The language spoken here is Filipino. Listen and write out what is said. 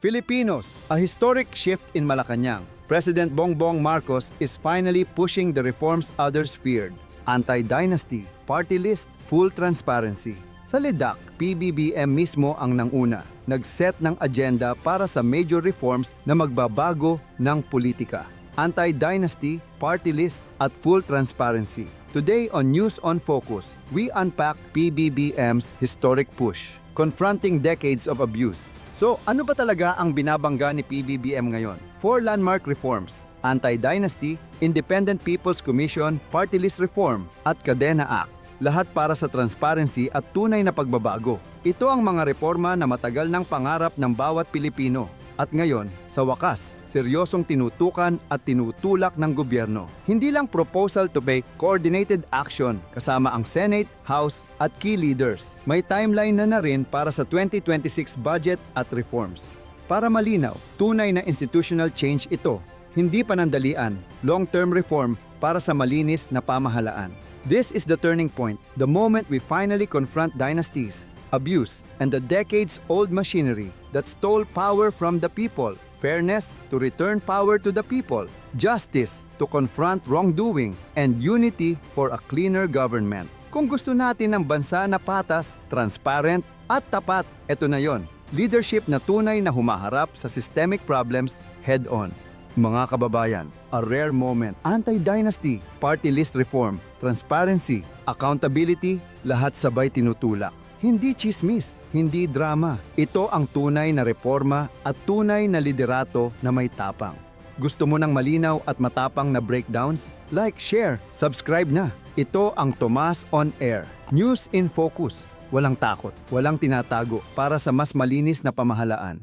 Filipinos, a historic shift in Malacanang. President Bongbong Marcos is finally pushing the reforms others feared. Anti-dynasty, party list, full transparency. Sa LIDAC, PBBM mismo ang nanguna. Nag-set ng agenda para sa major reforms na magbabago ng politika. Anti-dynasty, party list, at full transparency. Today on News on Focus, we unpack PBBM's historic push, confronting decades of abuse. So, ano ba talaga ang binabangga ni PBBM ngayon? 4 landmark reforms, Anti-Dynasty, Independent People's Commission, Party List Reform, at Kadena Act. Lahat para sa transparency at tunay na pagbabago. Ito ang mga reforma na matagal ng pangarap ng bawat Pilipino. At ngayon, sa wakas, seryosong tinutukan at tinutulak ng gobyerno. Hindi lang proposal to make coordinated action kasama ang Senate, House at key leaders. May timeline na rin para sa 2026 budget at reforms. Para malinaw, tunay na institutional change ito. Hindi panandalian, long-term reform para sa malinis na pamahalaan. This is the turning point, the moment we finally confront dynasties, abuse, and the decades-old machinery that stole power from the people, fairness to return power to the people, justice to confront wrongdoing, and unity for a cleaner government. Kung gusto natin ng bansa na patas, transparent, at tapat, eto na yon. Leadership na tunay na humaharap sa systemic problems head-on. Mga kababayan, a rare moment. Anti-dynasty, party list reform, transparency, accountability, lahat sabay tinutulak. Hindi chismis, hindi drama. Ito ang tunay na reforma at tunay na liderato na may tapang. Gusto mo ng malinaw at matapang na breakdowns? Like, share, subscribe na. Ito ang Tomas on Air. News in Focus. Walang takot, walang tinatago para sa mas malinis na pamahalaan.